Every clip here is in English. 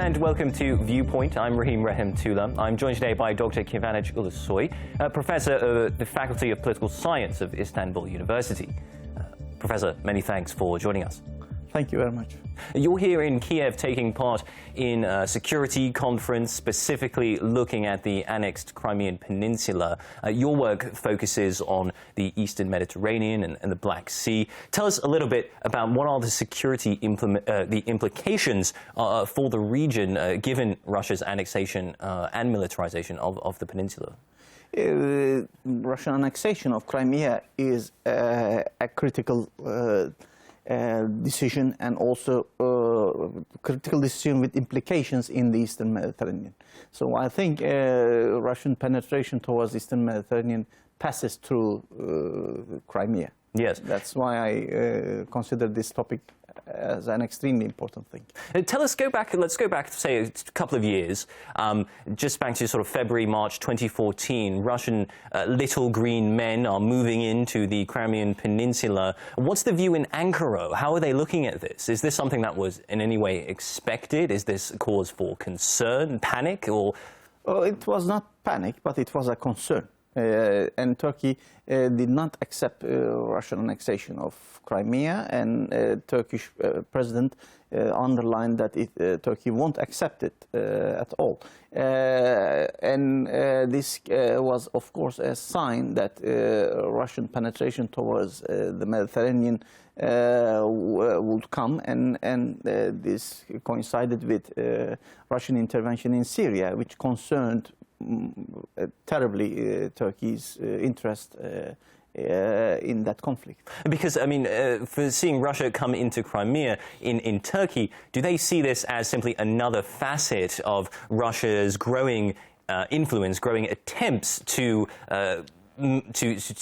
and welcome to Viewpoint. I'm Rahim Rahimtullah. I'm joined today by Dr. Kivanaj Ulusoy, Professor of the Faculty of Political Science of Istanbul University. Professor, many thanks for joining us. Thank you very much. You're here in Kiev taking part in a security conference, specifically looking at the annexed Crimean Peninsula. Your work focuses on the Eastern Mediterranean and the Black Sea. Tell us a little bit about what are the security implications for the region, given Russia's annexation and militarization of the peninsula. Russian annexation of Crimea is a critical decision, and also critical decision with implications in the Eastern Mediterranean. So I think Russian penetration towards the Eastern Mediterranean passes through Crimea. Yes. That's why I consider this topic as an extremely important thing. Let's go back, say, a couple of years, just back to sort of February, March 2014. Russian little green men are moving into the Crimean Peninsula. What's the view in Ankara? How are they looking at this? Is this something that was in any way expected? Is this cause for concern, panic, or...? Oh, it was not panic, but it was a concern. And Turkey did not accept Russian annexation of Crimea, and Turkish president underlined that Turkey won't accept it at all. And this was, of course, a sign that Russian penetration towards the Mediterranean would come, and this coincided with Russian intervention in Syria, which concerned terribly Turkey's interest in that conflict. Because, I mean, for seeing Russia come into Crimea in Turkey, do they see this as simply another facet of Russia's growing influence, growing attempts to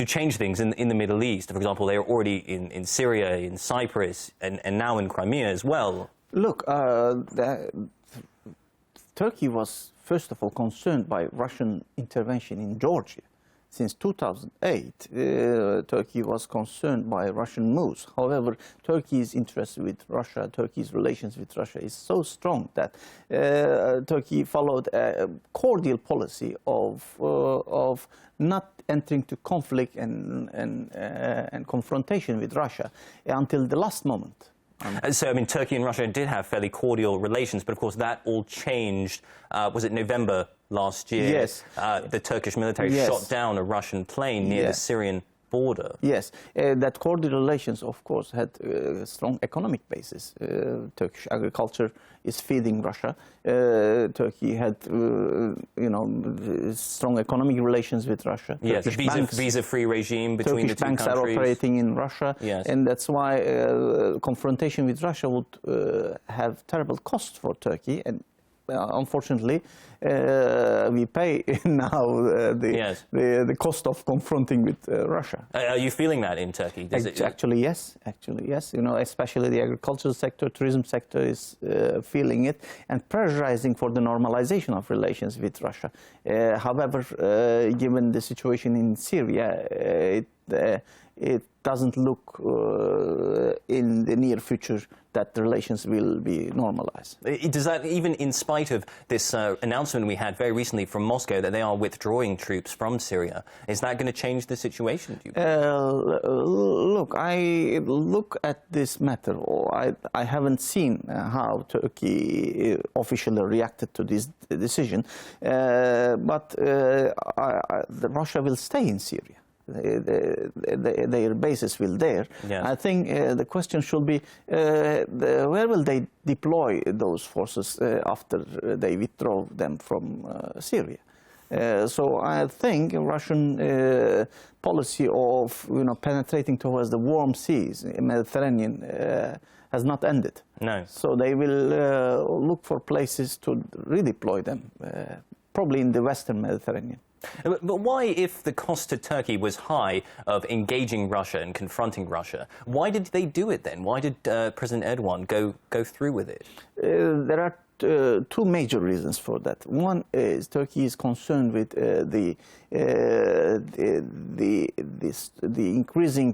change things in the Middle East? For example, they are already in Syria, in Cyprus, and now in Crimea as well. Look, Turkey was, first of all, concerned by Russian intervention in Georgia. Since 2008, Turkey was concerned by Russian moves. However, Turkey's interest with Russia, Turkey's relations with Russia is so strong that Turkey followed a cordial policy of not entering to conflict and confrontation with Russia until the last moment. So, I mean, Turkey and Russia did have fairly cordial relations, but of course that all changed. Was it November last year? Yes. The Turkish military shot down a Russian plane near the Syrian border. Yes, that cordial relations, of course, had a strong economic basis. Turkish agriculture is feeding Russia. Turkey had, strong economic relations with Russia. Yes, visa-free regime between the two countries. Turkish banks are operating in Russia, yes. And that's why confrontation with Russia would have terrible costs for Turkey. And unfortunately, we pay now the cost of confronting with Russia. Are you feeling that in Turkey? Actually, yes. Especially the agricultural sector, tourism sector is feeling it and pressurizing for the normalization of relations with Russia. However, given the situation in Syria, it doesn't look in the near future that the relations will be normalized. Does that, even in spite of this announcement we had very recently from Moscow that they are withdrawing troops from Syria, is that going to change the situation, do you think? Look, I look at this matter, I haven't seen how Turkey officially reacted to this decision, but Russia will stay in Syria. Their bases will there. Yes. I think the question should be where will they deploy those forces after they withdraw them from Syria? So I think Russian policy of penetrating towards the warm seas, Mediterranean, has not ended. No. So they will look for places to redeploy them, probably in the Western Mediterranean. But why, if the cost to Turkey was high of engaging Russia and confronting Russia, why did they do it then? Why did President Erdogan go through with it? There are two major reasons for that. One is Turkey is concerned with the increasing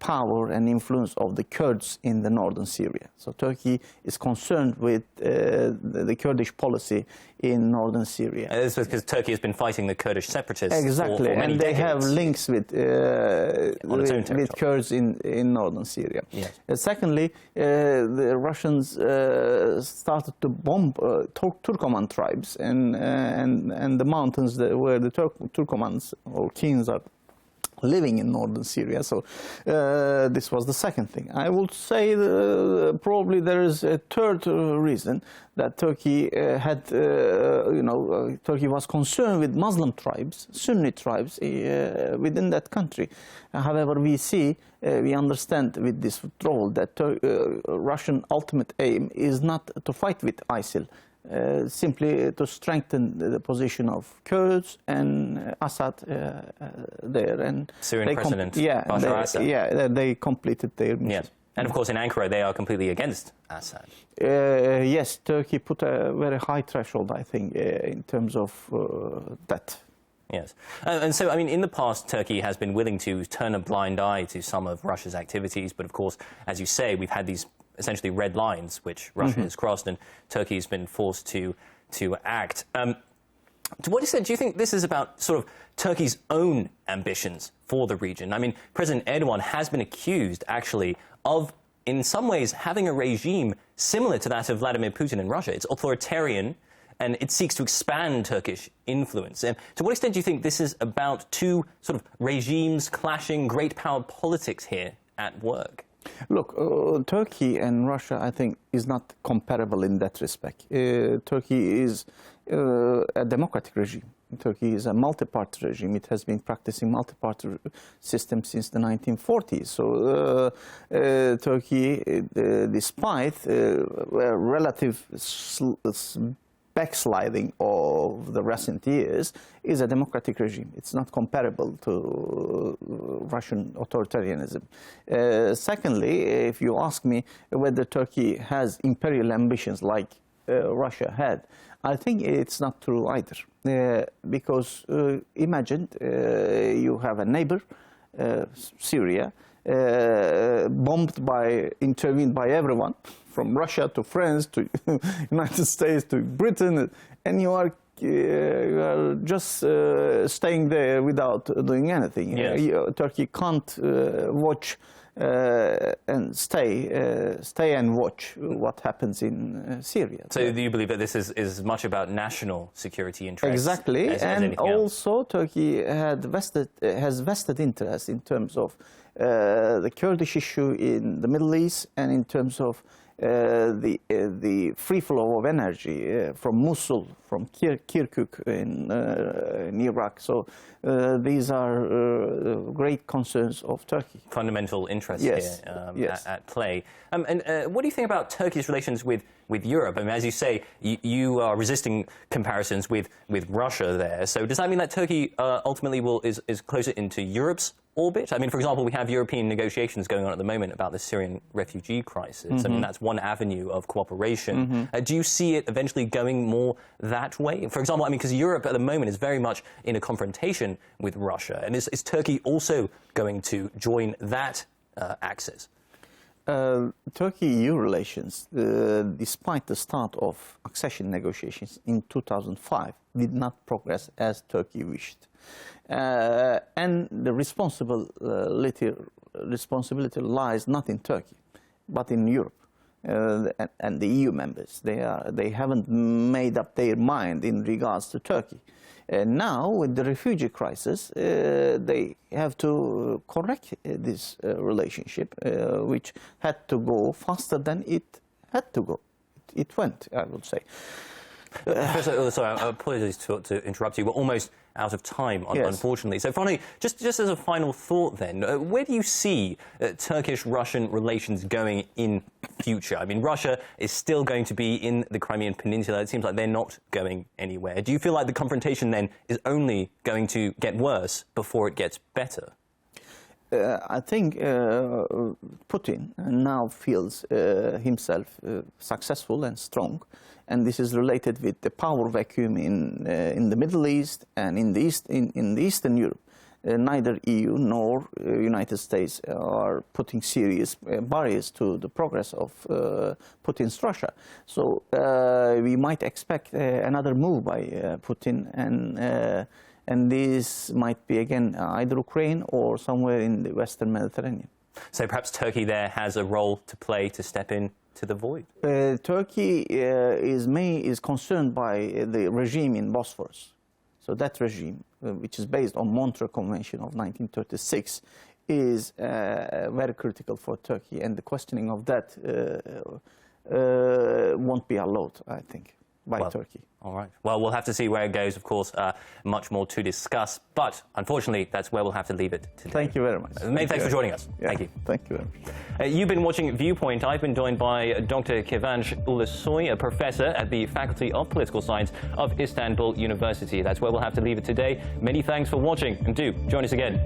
power and influence of the Kurds in the northern Syria. So Turkey is concerned with the Kurdish policy in northern Syria. This is because Turkey has been fighting the Kurdish separatists exactly, for many and they decades. have links with Kurds in northern Syria. Yes. Secondly, the Russians started to bomb Turkoman tribes and the mountains where the Turkomans or Kings are living in northern Syria. So this was the second thing. I would say probably there is a third reason that Turkey Turkey was concerned with Muslim tribes, Sunni tribes within that country. However, we understand with this withdrawal that Russian ultimate aim is not to fight with ISIL, simply to strengthen the position of Kurds and Assad there. And Syrian President Bashar Assad. Yeah, they completed their mission. Yes. And of course in Ankara they are completely against Assad. Yes, Turkey put a very high threshold, I think, in terms of that. Yes. And so, I mean, in the past, Turkey has been willing to turn a blind eye to some of Russia's activities. But of course, as you say, we've had these essentially red lines which Russia has crossed, and Turkey has been forced to act. To what extent do you think this is about sort of Turkey's own ambitions for the region? I mean, President Erdogan has been accused, actually, of, in some ways, having a regime similar to that of Vladimir Putin in Russia. It's authoritarian, and it seeks to expand Turkish influence. And to what extent do you think this is about two sort of regimes clashing, great power politics here at work? Look, Turkey and Russia, I think, is not comparable in that respect. Turkey is a democratic regime. Turkey is a multi-party regime. It has been practicing multi-party system since the 1940s. So Turkey, despite relative backsliding of the recent years, is a democratic regime. It's not comparable to Russian authoritarianism. Secondly, if you ask me whether Turkey has imperial ambitions like Russia had, I think it's not true either. Because imagine you have a neighbor, Syria, intervened by everyone, from Russia to France to United States to Britain, and you are just staying there without doing anything. Yes. Turkey can't watch and stay and watch what happens in Syria. So do you believe that this is as much about national security interests? Exactly, as and anything else? also Turkey has vested interest in terms of the Kurdish issue in the Middle East, and in terms of the free flow of energy from Mosul, from Kirkuk in Iraq. So these are great concerns of Turkey. Fundamental interests here at play. And what do you think about Turkey's relations with Europe? I mean, as you say, you are resisting comparisons with Russia there. So does that mean that Turkey ultimately is closer into Europe's orbit? I mean, for example, we have European negotiations going on at the moment about the Syrian refugee crisis. I mean, that's one avenue of cooperation. Do you see it eventually going more that way? For example, I mean, because Europe at the moment is very much in a confrontation with Russia. And is Turkey also going to join that axis? Turkey-EU relations, despite the start of accession negotiations in 2005, did not progress as Turkey wished. And the responsibility lies not in Turkey, but in Europe and the EU members. They haven't made up their mind in regards to Turkey. Now, with the refugee crisis, they have to correct this relationship, which had to go faster than it had to go. It went, I would say. Professor, sorry, apologies to interrupt you. We're almost out of time, unfortunately. So finally, just as a final thought then, where do you see Turkish-Russian relations going in future? I mean, Russia is still going to be in the Crimean Peninsula. It seems like they're not going anywhere. Do you feel like the confrontation then is only going to get worse before it gets better? I think Putin now feels himself successful and strong, and this is related with the power vacuum in the Middle East and in Eastern Europe. neither EU nor United States are putting serious barriers to the progress of Putin's Russia. So we might expect another move by Putin, and this might be again either Ukraine or somewhere in the Western Mediterranean. So perhaps Turkey there has a role to play to step in to the void? Turkey is concerned by the regime in Bosphorus. So that regime, which is based on Montreux Convention of 1936, is very critical for Turkey, and the questioning of that won't be allowed, I think, by Turkey. All right. Well, we'll have to see where it goes. Of course, much more to discuss, but unfortunately, that's where we'll have to leave it today. Thank you very much. Many thanks for joining us. Yeah, thank you. Thank you very much. You've been watching Viewpoint. I've been joined by Dr. Kıvanç Ulusoy, a professor at the Faculty of Political Science of Istanbul University. That's where we'll have to leave it today. Many thanks for watching, and do join us again.